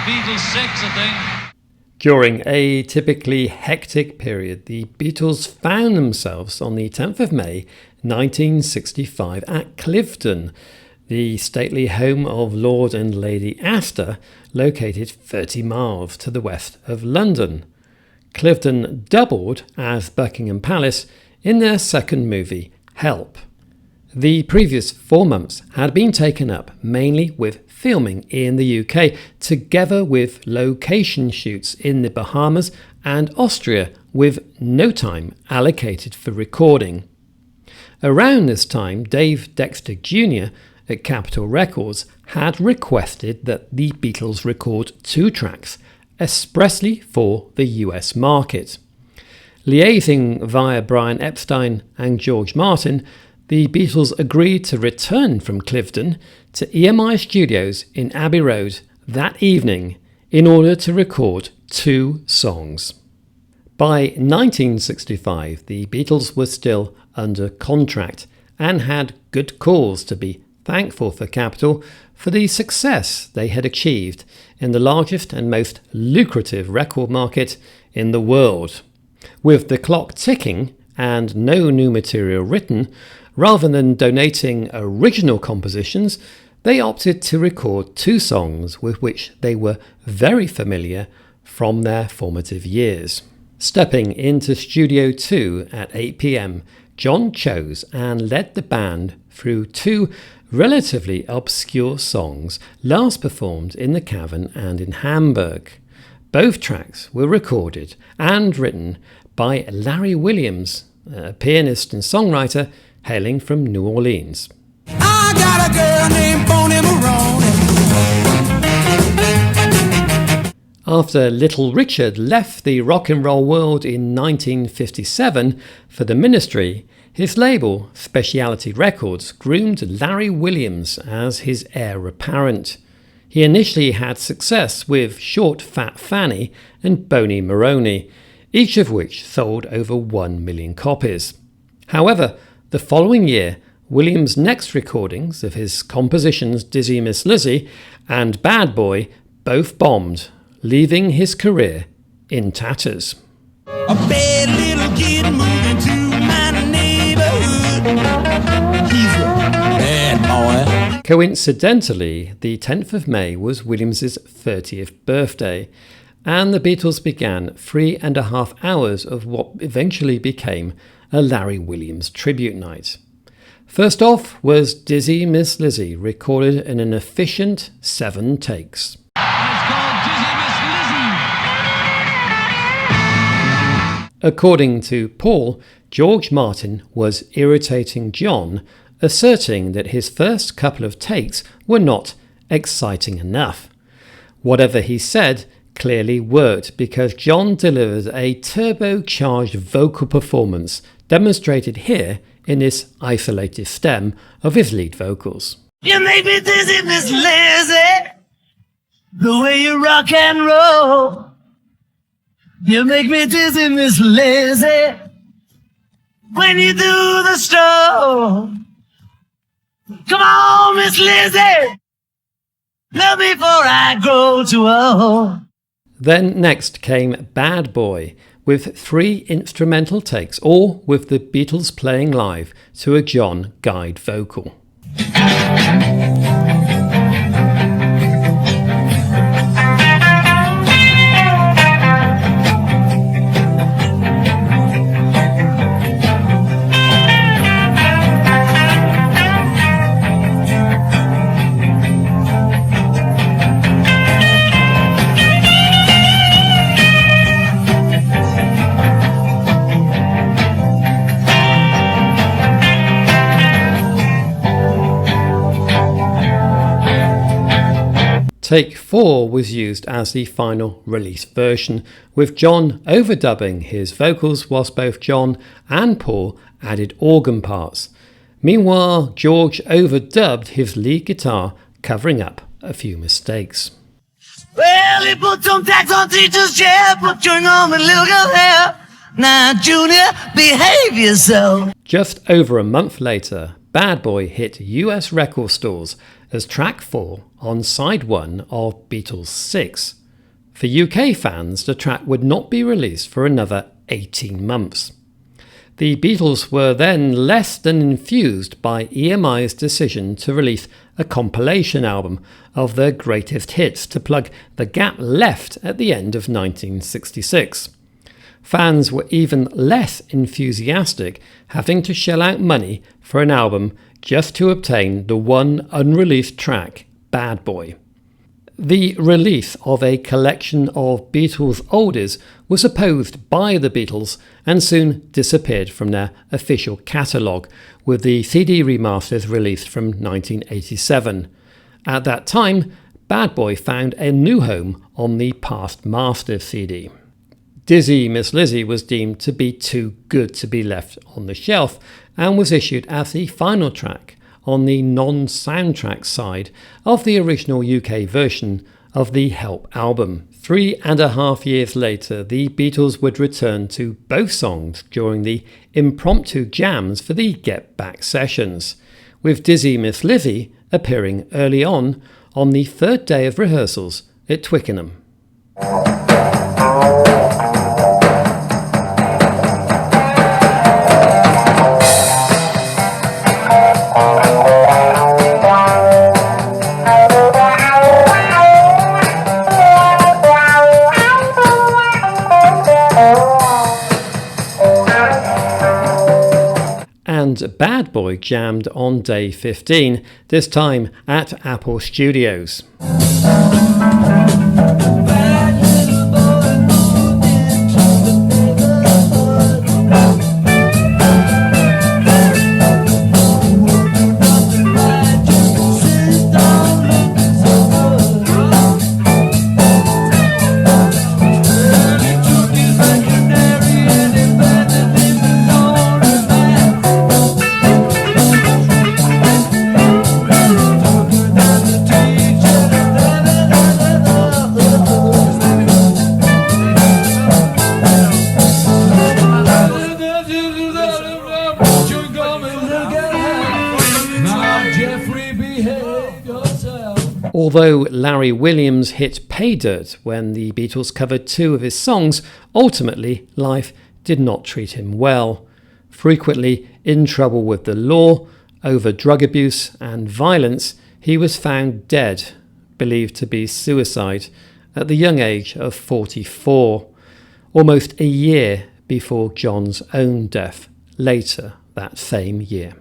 Beatles 6, I think. During a typically hectic period, the Beatles found themselves on the 10th of May 1965 at Cliveden, the stately home of Lord and Lady Astor, located 30 miles to the west of London. Cliveden doubled as Buckingham Palace in their second movie, Help. The previous 4 months had been taken up mainly with filming in the UK, together with location shoots in the Bahamas and Austria, with no time allocated for recording. Around this time, Dave Dexter Jr. at Capitol Records had requested that the Beatles record 2 tracks expressly for the US market. Liaising via Brian Epstein and George Martin, the Beatles agreed to return from Cliveden to EMI Studios in Abbey Road that evening in order to record 2 songs. By 1965, the Beatles were still under contract and had good cause to be thankful for Capitol for the success they had achieved in the largest and most lucrative record market in the world. With the clock ticking and no new material written, rather than donating original compositions, they opted to record 2 songs with which they were very familiar from their formative years. Stepping into Studio 2 at 8 p.m, John chose and led the band through 2 relatively obscure songs last performed in the Cavern and in Hamburg. Both tracks were recorded and written by Larry Williams, a pianist and songwriter hailing from New Orleans. I got a girl named Bonnie Maroney. After Little Richard left the rock and roll world in 1957 for the Ministry, his label, Specialty Records, groomed Larry Williams as his heir apparent. He initially had success with Short Fat Fanny and Bonnie Maroney, each of which sold over 1 million copies. However, the following year, Williams' next recordings of his compositions Dizzy Miss Lizzy and Bad Boy both bombed, leaving his career in tatters. A bad little kid moving to my neighborhood. He's a bad boy. Coincidentally, the 10th of May was Williams' 30th birthday, and the Beatles began 3.5 hours of what eventually became a Larry Williams tribute night. First off was Dizzy Miss Lizzy, recorded in an efficient 7 takes. It's called Dizzy Miss Lizzy. According to Paul, George Martin was irritating John, asserting that his first couple of takes were not exciting enough. Whatever he said clearly worked, because John delivered a turbocharged vocal performance demonstrated here in this isolated stem of his lead vocals. You make me dizzy, Miss Lizzy, the way you rock and roll. You make me dizzy, Miss Lizzy, when you do the stroll. Come on, Miss Lizzy, love me before I grow too old. Then next came Bad Boy, with 3 instrumental takes, all with the Beatles playing live to a John guide vocal. Take 4 was used as the final release version, with John overdubbing his vocals whilst both John and Paul added organ parts. Meanwhile, George overdubbed his lead guitar, covering up a few mistakes. Well, he put some tax on teacher's chair, put chewing on my little girl hair. Now, Junior, behave yourself. Just over a month later, Bad Boy hit US record stores as track 4 on side 1 of Beatles 6. For UK fans, the track would not be released for another 18 months. The Beatles were then less than enthused by EMI's decision to release a compilation album of their greatest hits to plug the gap left at the end of 1966. Fans were even less enthusiastic, having to shell out money for an album just to obtain the one unreleased track, Bad Boy. The release of a collection of Beatles oldies was opposed by the Beatles and soon disappeared from their official catalogue, with the CD remasters released from 1987. At that time, Bad Boy found a new home on the Past Masters CD. Dizzy Miss Lizzy was deemed to be too good to be left on the shelf and was issued as the final track on the non-soundtrack side of the original UK version of the Help album. 3.5 years later, the Beatles would return to both songs during the impromptu jams for the Get Back sessions, with Dizzy Miss Lizzy appearing early on the third day of rehearsals at Twickenham. And Bad Boy jammed on day 15, this time at Apple Studios. Although Larry Williams hit pay dirt when the Beatles covered 2 of his songs, ultimately life did not treat him well. Frequently in trouble with the law, over drug abuse and violence, he was found dead, believed to be suicide, at the young age of 44, almost a year before John's own death later that same year.